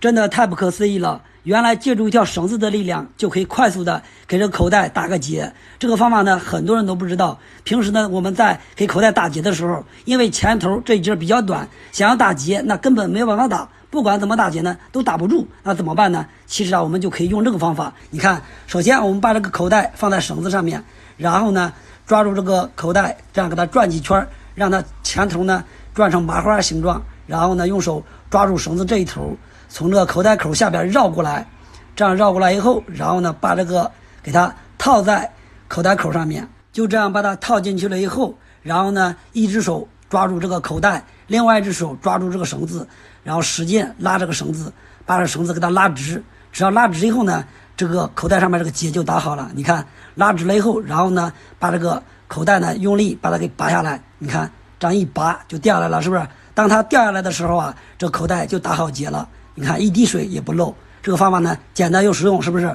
真的太不可思议了！原来借助一条绳子的力量，就可以快速的给这个口袋打个结。这个方法呢，很多人都不知道。平时呢，我们在给口袋打结的时候，因为前头这一节比较短，想要打结，那根本没有办法打。不管怎么打结呢，都打不住。那怎么办呢？其实啊，我们就可以用这个方法。你看，首先我们把这个口袋放在绳子上面，然后呢，抓住这个口袋，这样给它转几圈，让它前头呢转成麻花形状，然后呢，用手抓住绳子这一头，从这个口袋口下边绕过来，这样绕过来以后，然后呢，把这个给它套在口袋口上面，就这样把它套进去了以后，然后呢，一只手抓住这个口袋，另外一只手抓住这个绳子，然后使劲拉这个绳子，把这绳子给它拉直。只要拉直以后呢，这个口袋上面这个结就打好了。你看，拉直了以后，然后呢，把这个口袋呢用力把它给拔下来。你看，这样一拔就掉下来了，是不是？当它掉下来的时候啊，这口袋就打好结了。你看，一滴水也不漏。这个方法呢，简单又实用，是不是？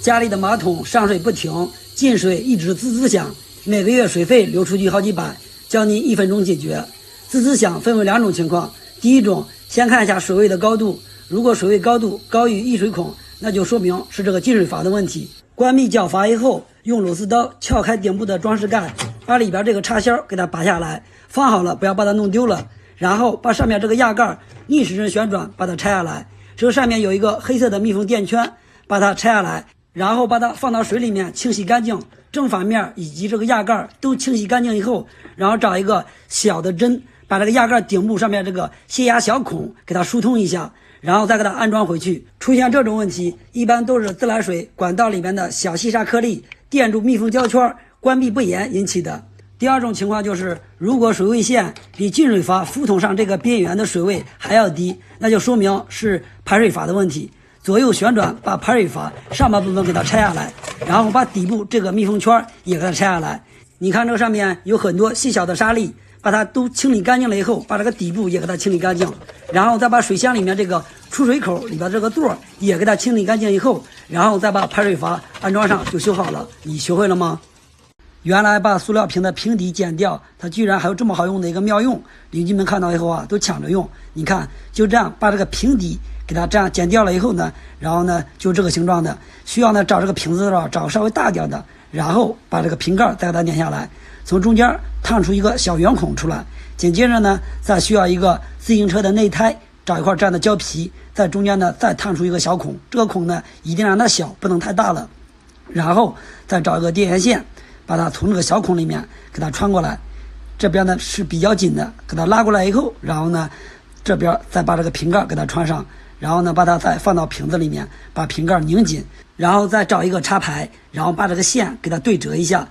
家里的马桶上水不停，进水一直滋滋响，每个月水费流出去好几百，教您1分钟解决。滋滋响分为2种情况，第一种，先看一下水位的高度，如果水位高度高于溢水孔，那就说明是这个进水阀的问题。关闭脚阀以后，用螺丝刀撬开顶部的装饰盖，把里边这个插销给它拔下来，放好了，不要把它弄丢了。然后把上面这个压盖逆时针旋转，把它拆下来。这个上面有一个黑色的密封垫圈，把它拆下来，然后把它放到水里面清洗干净，正反面以及这个压盖都清洗干净以后，然后找一个小的针，把这个压盖顶部上面这个泄压小孔给它疏通一下，然后再给它安装回去。出现这种问题，一般都是自来水管道里面的小细沙颗粒垫住密封胶圈，关闭不严引起的。第二种情况就是，如果水位线比进水阀浮筒上这个边缘的水位还要低，那就说明是排水阀的问题。左右旋转，把排水阀上半部分给它拆下来，然后把底部这个密封圈也给它拆下来。你看这个上面有很多细小的沙粒，把它都清理干净了以后，把这个底部也给它清理干净，然后再把水箱里面这个出水口里边这个垛也给它清理干净以后，然后再把排水阀安装上就修好了。你学会了吗？原来把塑料瓶的瓶底剪掉，它居然还有这么好用的一个妙用。邻居们看到以后啊，都抢着用。你看，就这样把这个瓶底给它这样剪掉了以后呢，然后呢就这个形状的，需要呢找这个瓶子的时候找稍微大点的，然后把这个瓶盖再给它拧下来，从中间烫出一个小圆孔出来。紧接着呢，再需要一个自行车的内胎，找一块这样的胶皮，在中间呢再烫出一个小孔，这个孔呢一定让它小，不能太大了。然后再找一个电源线，把它从这个小孔里面给它穿过来，这边呢是比较紧的，给它拉过来以后，然后呢这边再把这个瓶盖给它穿上，然后呢把它再放到瓶子里面，把瓶盖拧紧，然后再找一个插排，然后把这个线给它对折一下，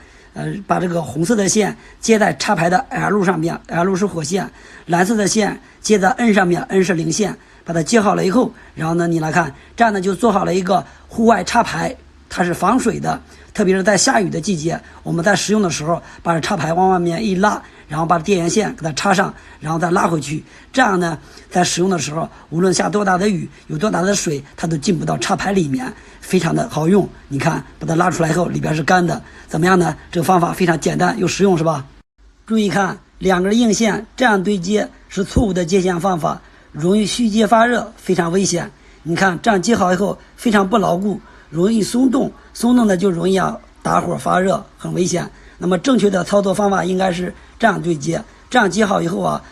把这个红色的线接在插排的 L 上面， L 是火线，蓝色的线接在 N 上面， N 是零线，把它接好了以后，然后呢你来看，这样呢就做好了一个户外插排，它是防水的，特别是在下雨的季节，我们在使用的时候，把这插排往外面一拉，然后把电源线给它插上，然后再拉回去。这样呢，在使用的时候，无论下多大的雨，有多大的水，它都进不到插排里面，非常的好用。你看，把它拉出来以后，里边是干的，怎么样呢？这个方法非常简单又实用，是吧？注意看，2根硬线这样对接是错误的接线方法，容易虚接发热，非常危险。你看，这样接好以后非常不牢固，容易松动，松动的就容易打火发热，很危险。那么正确的操作方法应该是这样对接，这样接好以后啊，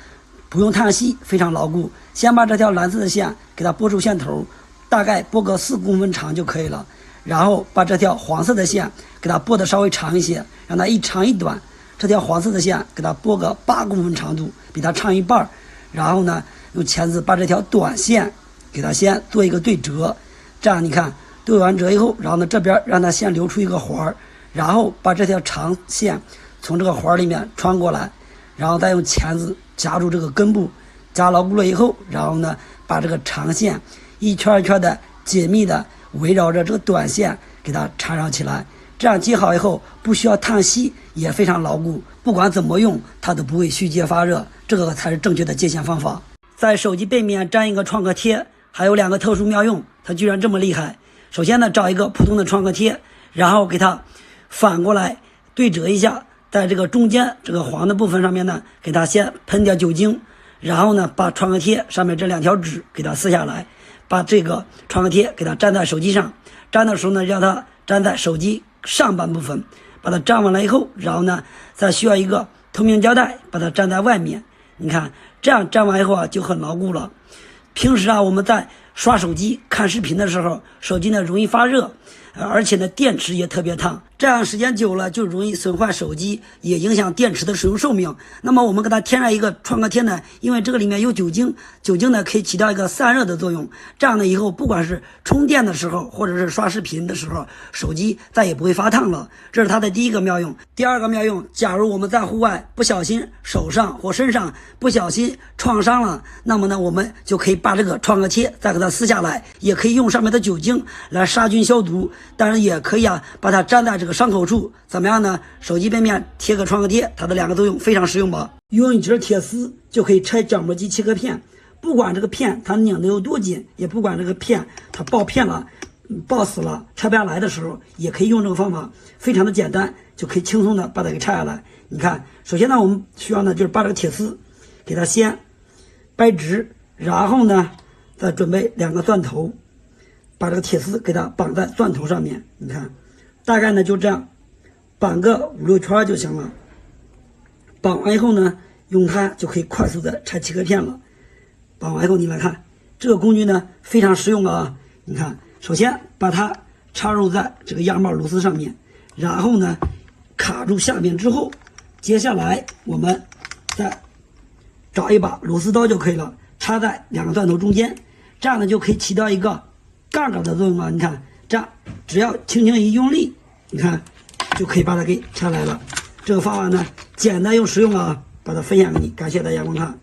不用叹息，非常牢固。先把这条蓝色的线给它拨出线头，大概拨个4公分长就可以了。然后把这条黄色的线给它拨得稍微长一些，让它一长一短。这条黄色的线给它拨个8公分长度，比它长一半。然后呢，用钳子把这条短线给它先做一个对折，这样你看对完折以后，然后呢这边让它先留出一个环儿，然后把这条长线从这个环儿里面穿过来，然后再用钳子夹住这个根部，夹牢固了以后，然后呢把这个长线一圈一圈的紧密的围绕着这个短线给它缠绕起来。这样接好以后不需要叹息，也非常牢固，不管怎么用它都不会虚接发热，这个才是正确的接线方法。在手机背面粘一个创可贴，还有2个特殊妙用，它居然这么厉害。首先呢，找一个普通的创可贴，然后给它反过来对折一下，在这个中间这个黄的部分上面呢，给它先喷点酒精，然后呢把创可贴上面这2条纸给它撕下来，把这个创可贴给它粘在手机上，粘的时候呢，让它粘在手机上半部分，把它粘完了以后，然后呢，再需要一个透明胶带把它粘在外面。你看，这样粘完以后啊，就很牢固了。平时啊，我们在刷手机、看视频的时候，手机呢容易发热，而且呢电池也特别烫，这样时间久了就容易损坏手机，也影响电池的使用寿命。那么我们给它添上一个创可贴呢，因为这个里面有酒精，酒精呢可以起到一个散热的作用，这样呢以后不管是充电的时候，或者是刷视频的时候，手机再也不会发烫了。这是它的第一个妙用。第二个妙用，假如我们在户外不小心手上或身上不小心创伤了，那么呢我们就可以把这个创可贴再给它撕下来，也可以用上面的酒精来杀菌消毒，当然也可以啊把它粘在这个伤口处。怎么样呢？手机背面贴个创可贴，它的两个作用非常实用吧。用一节铁丝就可以拆角膜机切割片，不管这个片它拧的有多紧，也不管这个片它爆片了、爆死了、拆不下来的时候，也可以用这个方法，非常的简单，就可以轻松的把它给拆下来。你看，首先呢，我们需要呢就是把这个铁丝给它先掰直，然后呢再准备2个钻头，把这个铁丝给它绑在钻头上面。你看，大概呢就这样绑个5、6圈就行了。绑完以后呢，用它就可以快速的拆切割片了。绑完以后，你来看这个工具呢非常实用了啊！你看，首先把它插入在这个压帽螺丝上面，然后呢卡住下面之后，接下来我们再找一把螺丝刀就可以了，插在2个钻头中间，这样呢就可以起到一个杠杆的作用了。你看，这样只要轻轻一用力，你看就可以把它给拆来了。这个方法呢简单又实用啊，把它分享给你，感谢大家观看。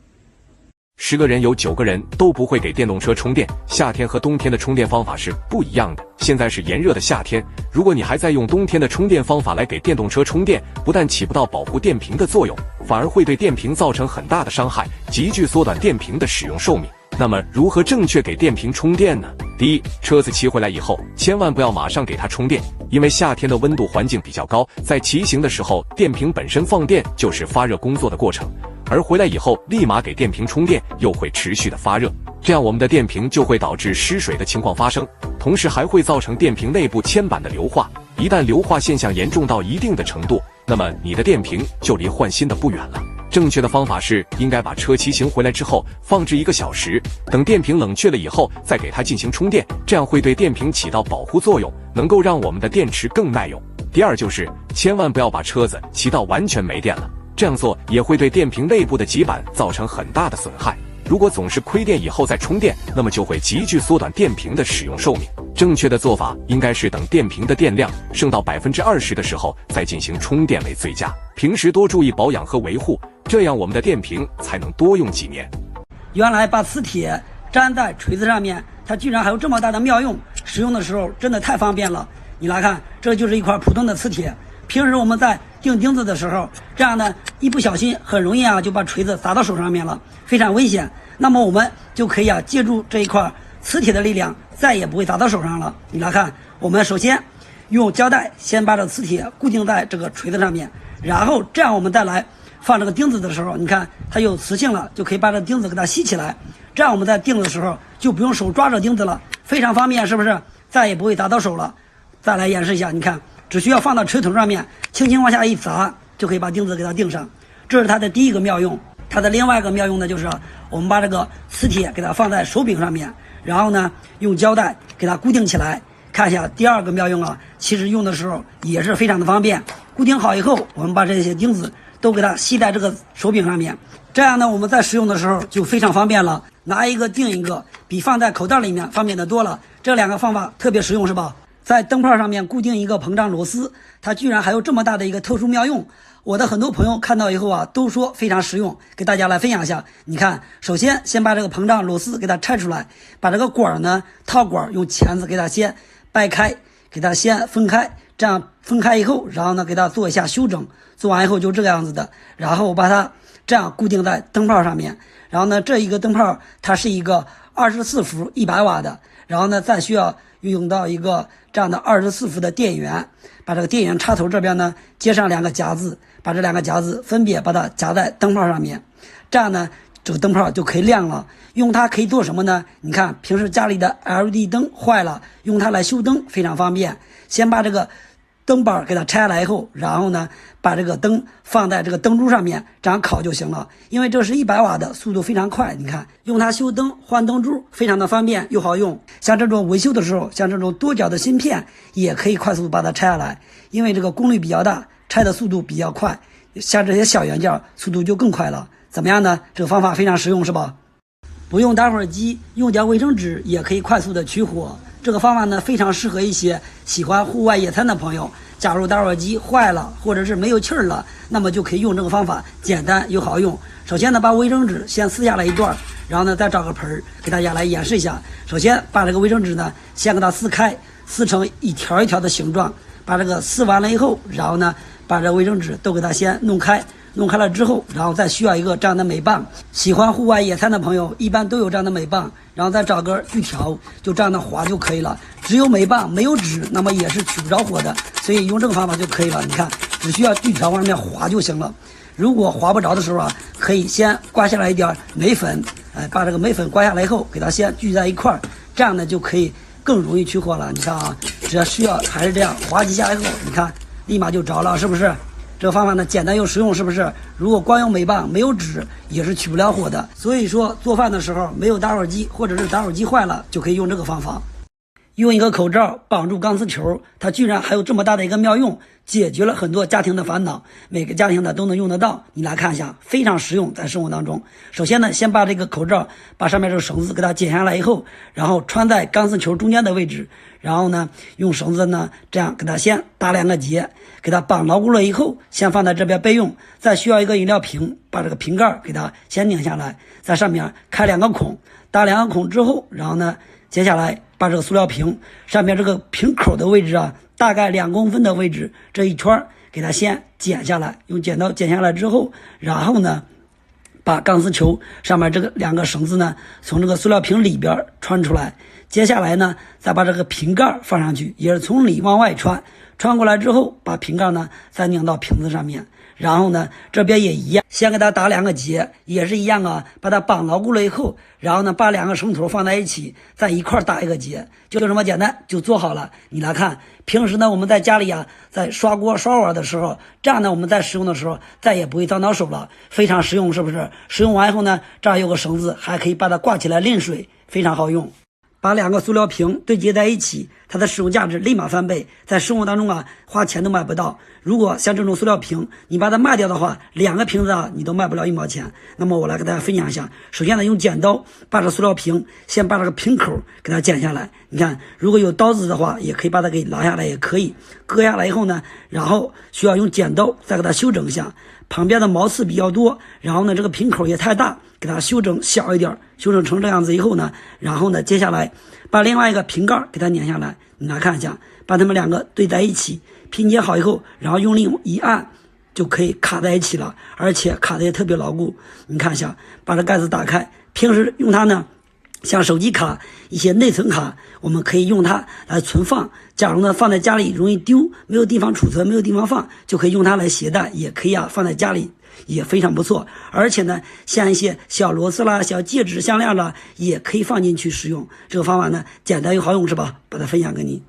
10个人有9个人都不会给电动车充电，夏天和冬天的充电方法是不一样的。现在是炎热的夏天，如果你还在用冬天的充电方法来给电动车充电，不但起不到保护电瓶的作用，反而会对电瓶造成很大的伤害，急剧缩短电瓶的使用寿命。那么如何正确给电瓶充电呢？第一，车子骑回来以后，千万不要马上给它充电，因为夏天的温度环境比较高，在骑行的时候，电瓶本身放电就是发热工作的过程，而回来以后立马给电瓶充电，又会持续的发热，这样我们的电瓶就会导致失水的情况发生，同时还会造成电瓶内部铅板的硫化。一旦硫化现象严重到一定的程度，那么你的电瓶就离换新的不远了。正确的方法是，应该把车骑行回来之后放置1个小时，等电瓶冷却了以后再给它进行充电，这样会对电瓶起到保护作用，能够让我们的电池更耐用。第二就是千万不要把车子骑到完全没电了，这样做也会对电瓶内部的极板造成很大的损害。如果总是亏电以后再充电，那么就会急剧缩短电瓶的使用寿命。正确的做法应该是等电瓶的电量剩到20%的时候再进行充电为最佳。平时多注意保养和维护，这样我们的电瓶才能多用几年。原来把磁铁粘在锤子上面，它居然还有这么大的妙用，使用的时候真的太方便了。你来看，这就是一块普通的磁铁，平时我们在钉钉子的时候，这样呢一不小心很容易啊就把锤子砸到手上面了，非常危险。那么我们就可以啊借助这一块磁铁的力量，再也不会砸到手上了。你来看，我们首先用胶带先把这磁铁固定在这个锤子上面，然后这样我们再来放这个钉子的时候，你看它有磁性了，就可以把这钉子给它吸起来，这样我们在钉的时候就不用手抓着钉子了，非常方便，是不是？再也不会砸到手了。再来演示一下，你看只需要放到锤头上面，轻轻往下一砸，就可以把钉子给它钉上。这是它的第一个妙用。它的另外一个妙用呢，就是我们把这个磁铁给它放在手柄上面，然后呢用胶带给它固定起来。看一下第二个妙用啊，其实用的时候也是非常的方便。固定好以后，我们把这些钉子都给它吸在这个手柄上面，这样呢我们在使用的时候就非常方便了，拿一个钉一个，比放在口袋里面方便的多了。这2个方法特别实用，是吧？在灯泡上面固定一个膨胀螺丝，它居然还有这么大的一个特殊妙用。我的很多朋友看到以后啊，都说非常实用，给大家来分享一下。你看，首先先把这个膨胀螺丝给它拆出来，把这个管呢套管用钳子给它先掰开，给它先分开，这样分开以后，然后呢给它做一下修整，做完以后就这个样子的，然后把它这样固定在灯泡上面。然后呢这一个灯泡它是一个24伏100瓦的，然后呢再需要用到一个这样的24伏的电源，把这个电源插头这边呢接上2个夹子，把这2个夹子分别把它夹在灯泡上面，这样呢这个灯泡就可以亮了。用它可以做什么呢？你看平时家里的 LED 灯坏了，用它来修灯非常方便。先把这个灯板给它拆下来以后，然后呢把这个灯放在这个灯珠上面，这样烤就行了。因为这是100瓦的，速度非常快。你看用它修灯换灯珠非常的方便又好用。像这种维修的时候，像这种多角的芯片也可以快速把它拆下来，因为这个功率比较大，拆的速度比较快。像这些小元件速度就更快了。怎么样呢？这个方法非常实用是吧？不用打火机，用点卫生纸也可以快速的取火。这个方法呢非常适合一些喜欢户外野餐的朋友。假如打火机坏了或者是没有气儿了，那么就可以用这个方法，简单又好用。首先呢把卫生纸先撕下来一段，然后呢再找个盆儿给大家来演示一下。首先把这个卫生纸呢先给它撕开，撕成一条一条的形状。把这个撕完了以后，然后呢把这卫生纸都给它先弄开，弄开了之后，然后再需要一个这样的镁棒。喜欢户外野餐的朋友一般都有这样的镁棒，然后再找根锯条，就这样的划就可以了。只有镁棒没有纸，那么也是取不着火的，所以用这个方法就可以了。你看只需要锯条往上面划就行了。如果划不着的时候啊，可以先刮下来一点镁粉，把这个镁粉刮下来以后给它先聚在一块儿，这样呢就可以更容易取火了。你看啊，只要需要还是这样划几下以后，你看立马就着了，是不是？这个方法呢简单又实用，是不是？如果光用镁棒没有纸也是取不了火的。所以说做饭的时候没有打火机，或者是打火机坏了，就可以用这个方法。用一个口罩绑住钢丝球，它居然还有这么大的一个妙用，解决了很多家庭的烦恼，每个家庭呢都能用得到。你来看一下，非常实用，在生活当中。首先呢，先把这个口罩把上面这个绳子给它剪下来以后，然后穿在钢丝球中间的位置，然后呢用绳子呢这样给它先打2个结，给它绑牢固了以后，先放在这边备用。再需要一个饮料瓶，把这个瓶盖给它先拧下来，在上面开2个孔，打2个孔之后，然后呢接下来把这个塑料瓶上面这个瓶口的位置啊，大概2公分的位置，这一圈给它先剪下来，用剪刀剪下来之后，然后呢把钢丝球上面这个2个绳子呢从这个塑料瓶里边穿出来，接下来呢再把这个瓶盖放上去，也是从里往外穿，穿过来之后把瓶盖呢再拧到瓶子上面，然后呢这边也一样，先给它打2个结，也是一样啊，把它绑牢固了以后，然后呢把2个绳头放在一起，再一块打1个结，就这么简单就做好了。你来看，平时呢我们在家里啊在刷锅刷碗的时候，这样呢我们在使用的时候再也不会脏到手了，非常实用，是不是？使用完以后呢，这儿有个绳子，还可以把它挂起来淋水，非常好用。把2个塑料瓶对接在一起，它的使用价值立马翻倍，在生活当中啊花钱都买不到。如果像这种塑料瓶你把它卖掉的话，2个瓶子啊你都卖不了1毛钱。那么我来给大家分享一下，首先呢用剪刀把这塑料瓶先把这个瓶口给它剪下来，你看如果有刀子的话也可以把它给拿下来，也可以割下来以后呢，然后需要用剪刀再给它修整一下，旁边的毛刺比较多，然后呢这个瓶口也太大，给它修整小一点，修整成这样子以后呢，然后呢接下来把另外一个瓶盖给它拧下来，你来看一下，把它们2个对在一起，拼接好以后，然后用力一按就可以卡在一起了，而且卡的也特别牢固。你看一下，把这盖子打开，平时用它呢像手机卡一些内存卡，我们可以用它来存放，假如呢放在家里容易丢，没有地方储存，没有地方放，就可以用它来携带，也可以啊放在家里，也非常不错。而且呢像一些小螺丝啦、小戒指、项链啦，也可以放进去使用。这个方法呢简单又好用，是吧？把它分享给你。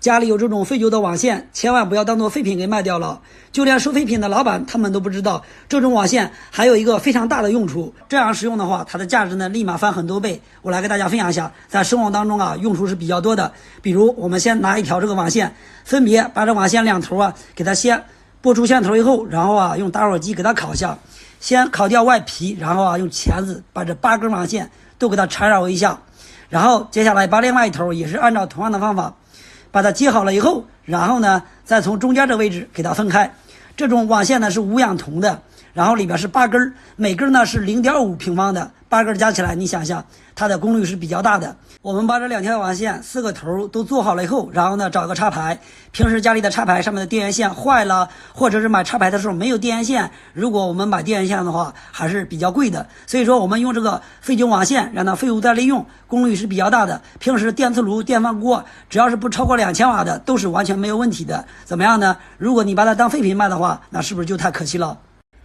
家里有这种废旧的网线，千万不要当做废品给卖掉了。就连收废品的老板他们都不知道，这种网线还有一个非常大的用处，这样使用的话，它的价值呢立马翻很多倍。我来给大家分享一下，在生活当中啊用处是比较多的。比如我们先拿一条这个网线，分别把这网线2头啊给它先拨出线头以后，然后啊用打火机给它烤一下，先烤掉外皮，然后啊用钳子把这8根网线都给它缠绕一下，然后接下来把另外一头也是按照同样的方法把它接好了以后，然后呢再从中间这位置给它分开。这种网线呢是无氧铜的，然后里边是8根，每根呢是0.5平方的，8根加起来你想想它的功率是比较大的。我们把这2条网线4个头都做好了以后，然后呢找个插排，平时家里的插排上面的电源线坏了，或者是买插排的时候没有电源线，如果我们买电源线的话还是比较贵的，所以说我们用这个废旧网线让它废物再利用，功率是比较大的，平时电磁炉、电饭锅只要是不超过2000瓦的都是完全没有问题的。怎么样呢？如果你把它当废品卖的话，那是不是就太可惜了？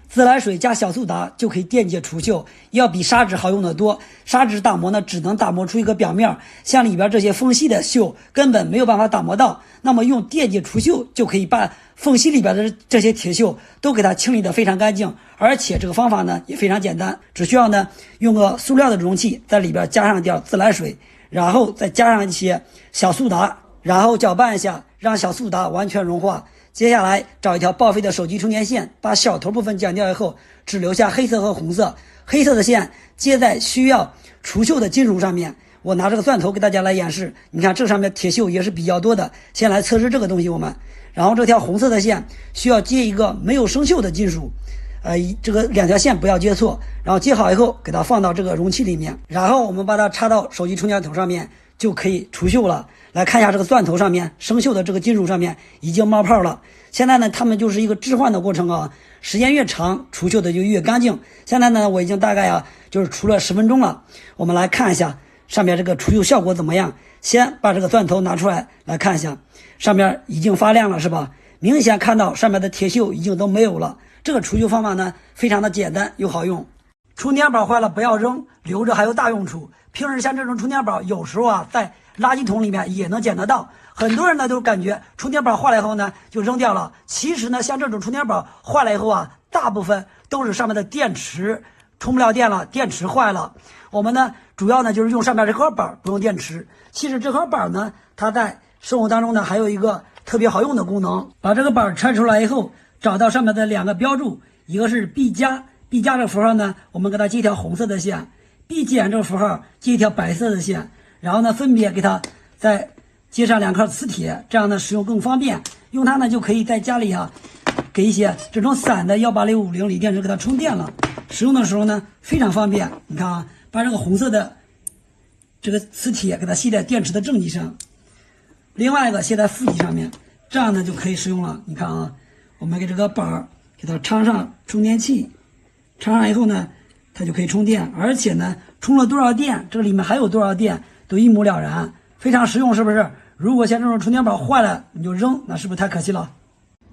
自来水加小苏打就可以电解除锈，要比砂纸好用得多。砂纸打磨呢，只能打磨出一个表面，像里边这些缝隙的锈根本没有办法打磨到。那么用电解除锈就可以把缝隙里边的这些铁锈都给它清理得非常干净，而且这个方法呢也非常简单，只需要呢用个塑料的容器，在里边加上点自来水，然后再加上一些小苏打，然后搅拌一下，让小苏打完全融化。接下来找一条报废的手机充电线，把小头部分剪掉以后，只留下黑色和红色。黑色的线接在需要除锈的金属上面。我拿这个钻头给大家来演示，你看这上面铁锈也是比较多的。先来测试这个东西，然后这条红色的线需要接一个没有生锈的金属，这个两条线不要接错，然后接好以后给它放到这个容器里面，然后我们把它插到手机充电头上面，就可以除锈了。来看一下这个钻头上面生锈的这个金属上面已经冒泡了。现在呢，它们就是一个置换的过程啊，时间越长除锈的就越干净。现在呢，我已经大概就是除了10分钟了。我们来看一下上面这个除锈效果怎么样。先把这个钻头拿出来看一下，上面已经发亮了是吧？明显看到上面的铁锈已经都没有了。这个除锈方法呢非常的简单又好用。充电宝坏了不要扔，留着还有大用处。平时像这种充电宝有时候在垃圾桶里面也能捡得到。很多人呢都感觉充电宝坏了以后呢就扔掉了，其实呢像这种充电宝坏了以后大部分都是上面的电池充不了电了，电池坏了。我们呢主要呢就是用上面这块板，不用电池。其实这块板呢它在生活当中呢还有一个特别好用的功能。把这个板拆出来以后，找到上面的2个标注，一个是 B 加这个符号呢我们给它接一条红色的线， B 减这个符号接一条白色的线，然后呢分别给它再接上2颗磁铁，这样呢使用更方便。用它呢就可以在家里给一些这种散的18650锂电池给它充电了。使用的时候呢非常方便。你看把这个红色的这个磁铁给它吸在电池的正极上，另外一个吸在负极上面，这样呢就可以使用了。你看我们给这个板给它插上充电器，插上以后呢它就可以充电，而且呢充了多少电，这里面还有多少电都一目了然，非常实用，是不是？如果像这种充电宝坏了你就扔，那是不是太可惜了？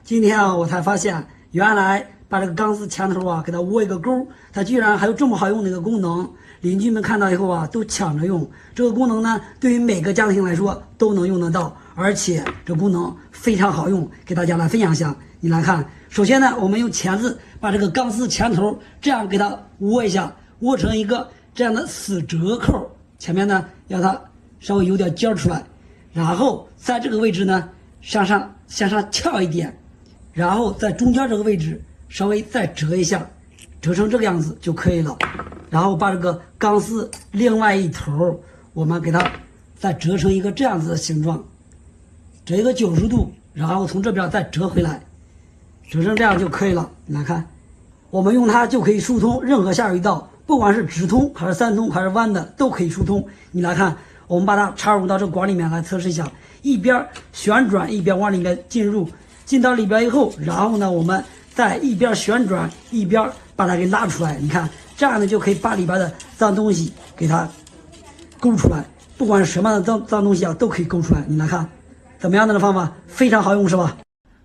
今天我才发现，原来把这个钢丝前头给它窝一个钩，它居然还有这么好用的一个功能。邻居们看到以后都抢着用。这个功能呢对于每个家庭来说都能用得到，而且这功能非常好用，给大家来分享一下。你来看，首先呢我们用钳子把这个钢丝前头这样给它窝一下，窝成一个这样的死折扣，前面呢让它稍微有点尖出来，然后在这个位置呢向上翘一点，然后在中间这个位置稍微再折一下，折成这个样子就可以了。然后把这个钢丝另外一头我们给它再折成一个这样子的形状，折一个90度，然后从这边再折回来，折成这样就可以了。你来看，我们用它就可以疏通任何下水道，不管是直通还是3通还是弯的都可以疏通。你来看，我们把它插入到这管里面来测试一下，一边旋转一边往里面进到里边以后，然后呢我们再一边旋转一边把它给拉出来。你看这样呢就可以把里边的脏东西给它勾出来，不管是什么样的脏东西都可以勾出来。你来看怎么样的方法，非常好用是吧？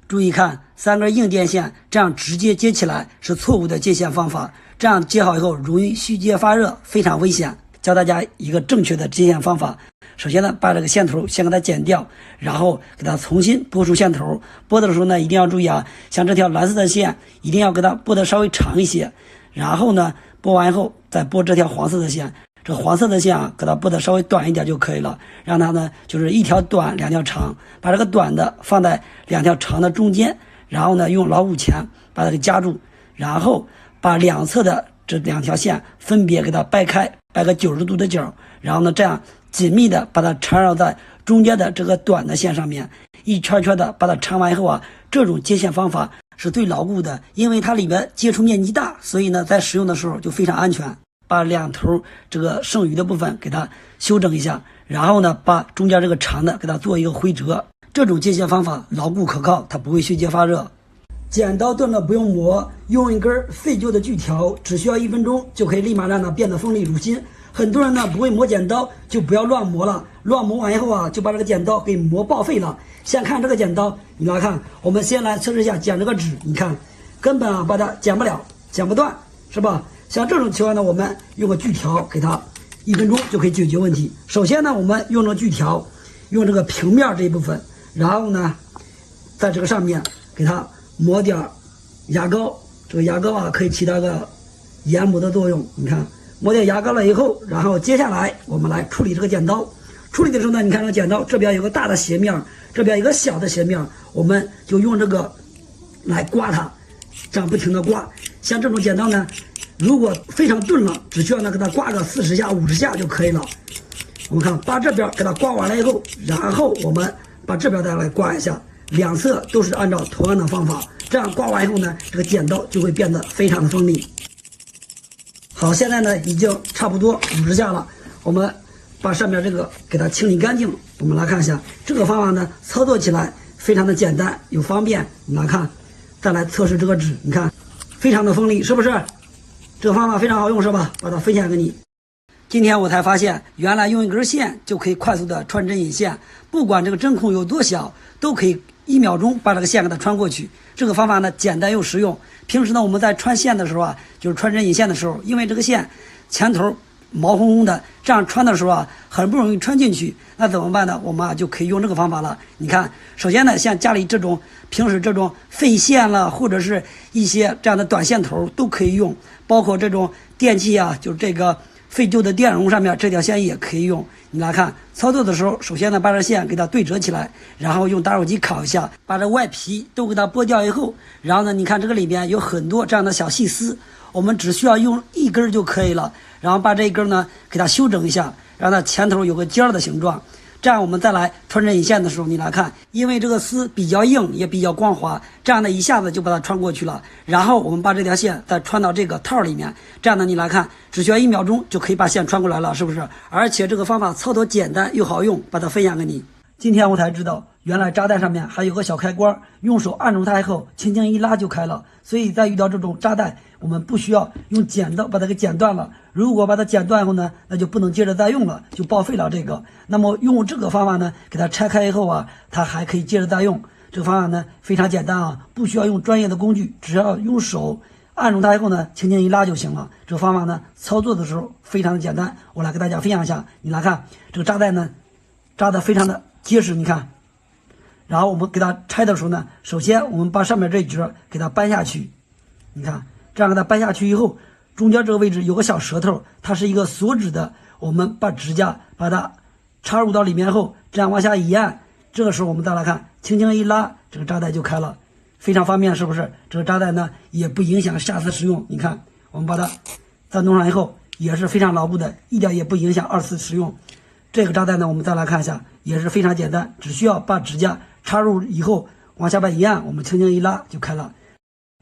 注意看3根硬电线这样直接接起来是错误的接线方法，这样接好以后容易虚接发热，非常危险。教大家一个正确的接线方法。首先呢把这个线头先给它剪掉，然后给它重新拨出线头。拨的时候呢一定要注意像这条蓝色的线一定要给它拨的稍微长一些，然后呢拨完以后再拨这条黄色的线，这黄色的线给它拨的稍微短一点就可以了，让它呢就是1条短2条长，把这个短的放在2条长的中间，然后呢用老虎钳把它给夹住，然后把两侧的这2条线分别给它掰开，掰个90度的角，然后呢这样紧密的把它缠绕在中间的这个短的线上面，一圈圈的把它缠完以后这种接线方法是最牢固的，因为它里面接触面积大，所以呢在使用的时候就非常安全。把2头这个剩余的部分给它修整一下，然后呢把中间这个长的给它做一个回折，这种接线方法牢固可靠，它不会虚接发热。剪刀断了不用磨，用一根废旧的锯条，只需要1分钟就可以立马让它变得锋利如新。很多人呢不会磨剪刀，就不要乱磨了，乱磨完以后就把这个剪刀给磨报废了。先看这个剪刀，你来看，我们先来测试一下剪这个纸，你看根本把它剪不了，剪不断，是吧？像这种情况呢，我们用个锯条给它1分钟就可以解决问题。首先呢，我们用这个锯条，用这个平面这一部分，然后呢，在这个上面给它抹点牙膏。这个牙膏啊，可以起到个研磨的作用。你看，抹点牙膏了以后，然后接下来我们来处理这个剪刀。处理的时候呢，你看这个剪刀这边有个大的斜面，这边有个小的斜面，我们就用这个来刮它，这样不停的刮。像这种剪刀呢，如果非常钝了，只需要呢给它刮个40下、50下就可以了。我们看，把这边给它刮完了以后，然后我们把这边再来刮一下，两侧都是按照同样的方法。这样刮完以后呢，这个剪刀就会变得非常的锋利。好，现在呢已经差不多50下了，我们把上面这个给它清理干净。我们来看一下这个方法呢，操作起来非常的简单又方便。你来看，再来测试这个纸，你看非常的锋利，是不是？这个方法非常好用，是吧？把它分享给你。今天我才发现，原来用一根线就可以快速的穿针引线，不管这个针孔有多小，都可以1秒钟把这个线给它穿过去。这个方法呢，简单又实用。平时呢，我们在穿线的时候啊，就是穿针引线的时候，因为这个线前头毛烘烘的，这样穿的时候啊，很不容易穿进去。那怎么办呢？我们啊就可以用这个方法了。你看，首先呢，像家里这种平时这种废线了，或者是一些这样的短线头都可以用，包括这种电器啊，就是这个废旧的电容上面这条线也可以用。你来看，操作的时候，首先呢把这线给它对折起来，然后用打火机烤一下，把这外皮都给它剥掉以后，然后呢，你看这个里边有很多这样的小细丝，我们只需要用1根就可以了。然后把这一根呢给它修整一下，让它前头有个尖儿的形状。这样我们再来穿针引线的时候，你来看，因为这个丝比较硬也比较光滑，这样呢一下子就把它穿过去了。然后我们把这条线再穿到这个套里面，这样呢你来看，只需要1秒钟就可以把线穿过来了，是不是？而且这个方法操作简单又好用，把它分享给你。今天我才知道，原来扎带上面还有个小开关，用手按住它以后，轻轻一拉就开了。所以在遇到这种扎带，我们不需要用剪刀把它给剪断了。如果把它剪断后呢，那就不能接着再用了，就报废了这个。那么用这个方法呢，给它拆开以后啊，它还可以接着再用。这个方法呢非常简单啊，不需要用专业的工具，只要用手按住它以后呢，轻轻一拉就行了。这个方法呢，操作的时候非常的简单，我来给大家分享一下。你来看这个扎带呢，扎得非常的结实，你看。然后我们给它拆的时候呢，首先我们把上面这一节给它扳下去，你看，这样给它扳下去以后，中间这个位置有个小舌头，它是一个锁止的，我们把指甲把它插入到里面后，这样往下一按，这个时候我们再来看，轻轻一拉，这个扎带就开了，非常方便，是不是？这个扎带呢也不影响下次使用。你看，我们把它再弄上以后，也是非常牢固的，一点也不影响2次使用。这个扎带呢，我们再来看一下，也是非常简单，只需要把指甲插入以后，往下边一按，我们轻轻一拉就开了。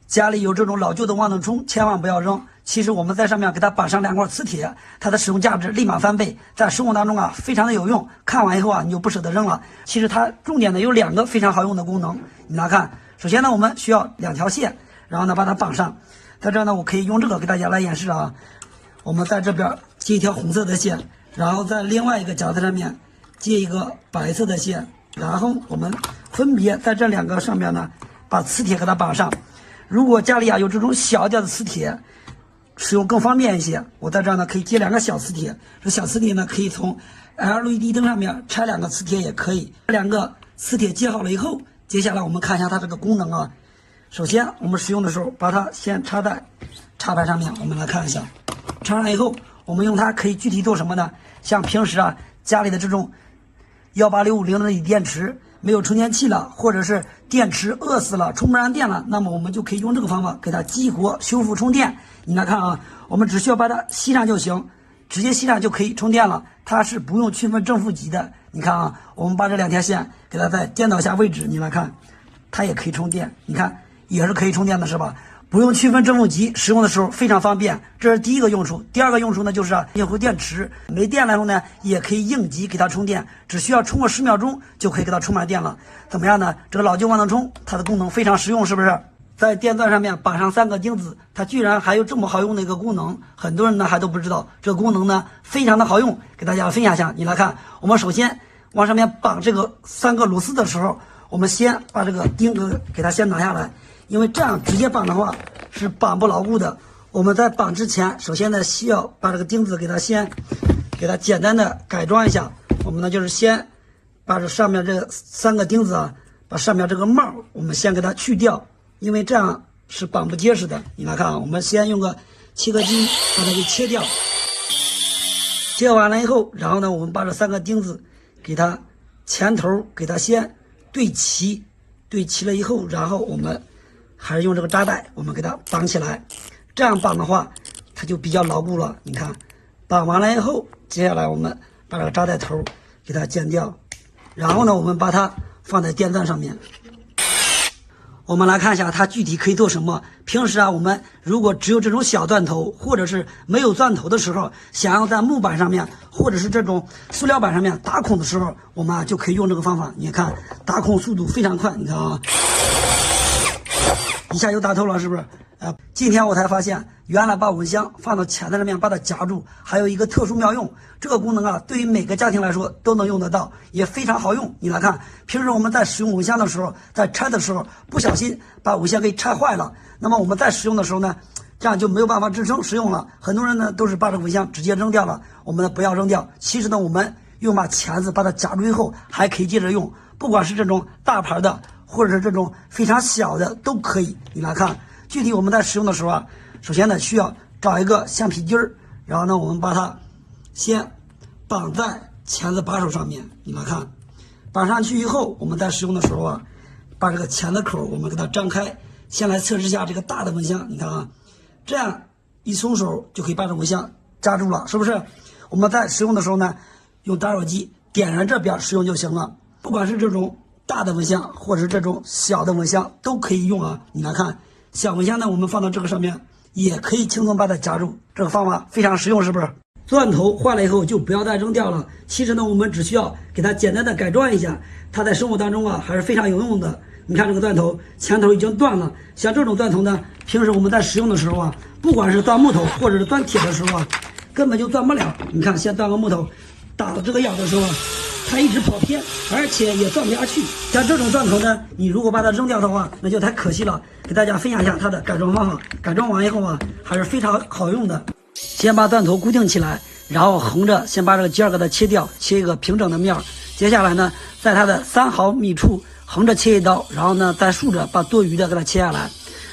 家里有这种老旧的万能冲，千万不要扔。其实我们在上面给它绑上2块磁铁，它的使用价值立马翻倍，在生活当中啊非常的有用。看完以后啊，你就不舍得扔了。其实它重点呢有2个非常好用的功能。你来看，首先呢我们需要2条线，然后呢把它绑上。在这儿呢，我可以用这个给大家来演示啊。我们在这边接一条红色的线，然后在另外一个夹子上面接一个白色的线，然后我们分别在这2个上面呢把磁铁给它绑上。如果家里啊有这种小一点的磁铁，使用更方便一些。我在这儿呢可以接2个小磁铁，这小磁铁呢可以从 LED 灯上面拆2个磁铁也可以。这2个磁铁接好了以后，接下来我们看一下它这个功能啊。首先我们使用的时候，把它先插在插盘上面，我们来看一下。插上以后，我们用它可以具体做什么呢？像平时啊家里的这种18650的锂电池没有充电器了，或者是电池饿死了，充不上电了，那么我们就可以用这个方法给它激活、修复、充电。你来看啊，我们只需要把它吸上就行，直接吸上就可以充电了，它是不用区分正负极的。你看啊，我们把这2条线给它在颠倒下位置，你来看，它也可以充电，你看也是可以充电的，是吧？不用区分正负极，使用的时候非常方便，这是第一个用处。第二个用处呢，就是应付电池没电了后呢，也可以应急给它充电，只需要充个10秒钟就可以给它充满电了。怎么样呢？这个老旧万能充，它的功能非常实用，是不是？在电钻上面绑上3个钉子，它居然还有这么好用的一个功能，很多人呢还都不知道。这个功能呢非常的好用，给大家分享一下。你来看，我们首先往上面绑这个3个螺丝的时候，我们先把这个钉子给它先拿下来。因为这样直接绑的话，是绑不牢固的。我们在绑之前，首先呢需要把这个钉子给它简单的改装一下。我们呢就是先把这上面这3个钉子啊，把上面这个帽我们先给它去掉，因为这样是绑不结实的。你来看啊，我们先用个切割机把它给切掉。切完了以后，然后呢，我们把这3个钉子给它前头给它先对齐了以后，然后我们还是用这个扎带，我们给它绑起来。这样绑的话，它就比较牢固了。你看，绑完了以后，接下来我们把这个扎带头给它剪掉，然后呢，我们把它放在电钻上面。我们来看一下它具体可以做什么。平时啊，我们如果只有这种小钻头，或者是没有钻头的时候，想要在木板上面或者是这种塑料板上面打孔的时候，我们就可以用这个方法。你看，打孔速度非常快，你看啊，一下就打透了，是不是？今天我才发现，原来把蚊香放到钳子上面把它夹住，还有一个特殊妙用。这个功能啊，对于每个家庭来说都能用得到，也非常好用。你来看，平时我们在使用蚊香的时候，在拆的时候不小心把蚊香给拆坏了，那么我们在使用的时候呢，这样就没有办法支撑使用了。很多人呢都是把这蚊香直接扔掉了，我们呢不要扔掉。其实呢，我们用把钳子把它夹住以后，还可以接着用，不管是这种大牌的，或者是这种非常小的都可以。你来看。具体我们在使用的时候啊，首先呢需要找一个橡皮筋儿，然后呢我们把它先绑在钳子把手上面。你来看，绑上去以后，我们在使用的时候啊，把这个钳子口我们给它张开，先来测试一下这个大的蚊香。你看啊，这样一松手就可以把这蚊香夹住了，是不是？我们在使用的时候呢，用打火机点燃这边使用就行了。不管是这种大的蚊香，或者是这种小的蚊香都可以用啊。你来看。小蚊香呢，我们放到这个上面也可以轻松把它夹住，这个方法非常实用，是不是？钻头坏了以后就不要再扔掉了。其实呢，我们只需要给它简单的改装一下，它在生活当中啊还是非常有用的。你看这个钻头前头已经断了，像这种钻头呢，平时我们在使用的时候啊，不管是钻木头或者是钻铁的时候啊，根本就钻不了。你看，先钻个木头，打到这个样的时候啊，它一直跑偏，而且也钻不下去。像这种钻头呢，你如果把它扔掉的话，那就太可惜了。给大家分享一下它的改装方法。改装完以后啊，还是非常好用的。先把钻头固定起来，然后横着先把这个尖儿给它切掉，切一个平整的面儿。接下来呢，在它的3毫米处横着切一刀，然后呢再竖着把多余的给它切下来。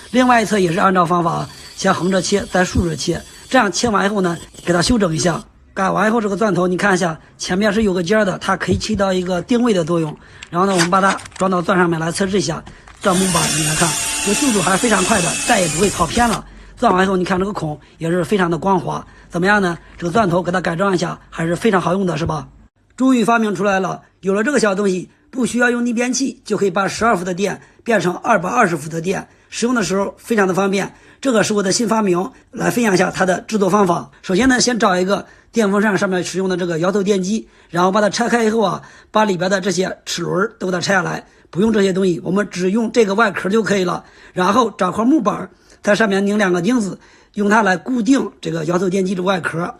另外一侧也是按照方法，先横着切，再竖着切。这样切完以后呢，给它修整一下。改完以后，这个钻头你看一下，前面是有个尖的，它可以起到一个定位的作用。然后呢，我们把它装到钻上面来测试一下。钻木板，你来看，这个速度还是非常快的，再也不会跑偏了。钻完以后，你看这个孔也是非常的光滑，怎么样呢？这个钻头给它改装一下，还是非常好用的，是吧？终于发明出来了，有了这个小东西，不需要用逆变器，就可以把12伏的电变成220伏的电，使用的时候非常的方便。这个是我的新发明，来分享一下它的制作方法。首先呢，先找一个电风扇上面使用的这个摇头电机，然后把它拆开以后啊，把里边的这些齿轮都给它拆下来，不用这些东西，我们只用这个外壳就可以了。然后找块木板，在上面拧2个钉子，用它来固定这个摇头电机的外壳。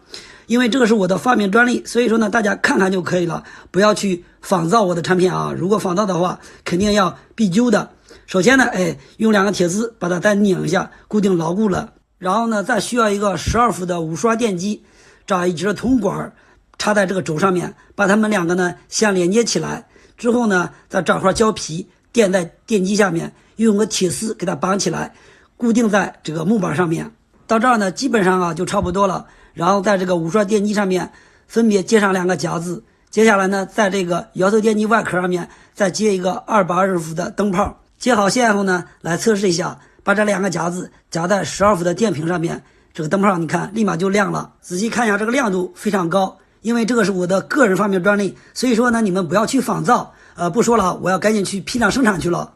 因为这个是我的发明专利，所以说呢，大家看看就可以了，不要去仿造我的产品啊。如果仿造的话，肯定要必究的。首先呢，用2个铁丝把它再拧一下，固定牢固了。然后呢，再需要一个12伏的5刷电机，找一节铜管插在这个轴上面，把它们2个呢相连接起来。之后呢，再找块胶皮垫在电机下面，用个铁丝给它绑起来，固定在这个木板上面。到这儿呢，基本上啊就差不多了。然后在这个5刷电机上面分别接上2个夹子。接下来呢，在这个摇头电机外壳上面再接一个220伏的灯泡。接好线后呢，来测试一下，把这2个夹子夹在12伏的电瓶上面，这个灯泡你看立马就亮了。仔细看一下，这个亮度非常高，因为这个是我的个人发明专利，所以说呢，你们不要去仿造。不说了，我要赶紧去批量生产去了。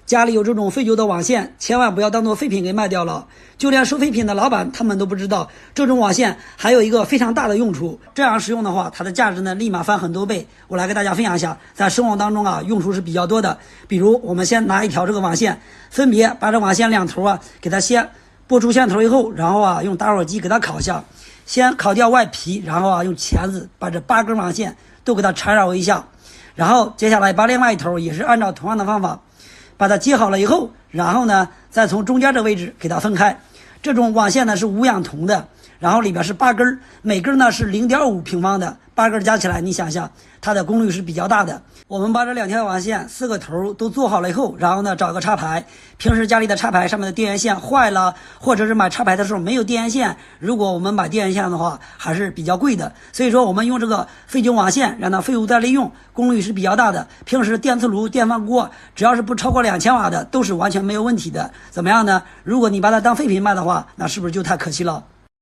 家里有这种废旧的网线，千万不要当做废品给卖掉了。就连收废品的老板他们都不知道，这种网线还有一个非常大的用处。这样使用的话，它的价值呢立马翻很多倍。我来给大家分享一下，在生活当中啊，用处是比较多的。比如我们先拿一条这个网线，分别把这网线2头啊给它先拨出线头以后，然后啊用打火机给它烤一下，先烤掉外皮，然后啊用钳子把这8根网线都给它缠绕一下。然后接下来把另外一头也是按照同样的方法把它接好了以后，然后呢再从中间这位置给它分开。这种网线呢是无氧铜的，然后里边是8根，每根呢是0.5平方的，8根加起来，你想想它的功率是比较大的。我们把这2条网线4个头都做好了以后，然后呢找个插排，平时家里的插排上面的电源线坏了，或者是买插排的时候没有电源线，如果我们买电源线的话还是比较贵的，所以说我们用这个废旧网线让它废物再利用，功率是比较大的。平时电磁炉、电饭锅只要是不超过2000瓦的都是完全没有问题的。怎么样呢？如果你把它当废品卖的话，那是不是就太可惜了？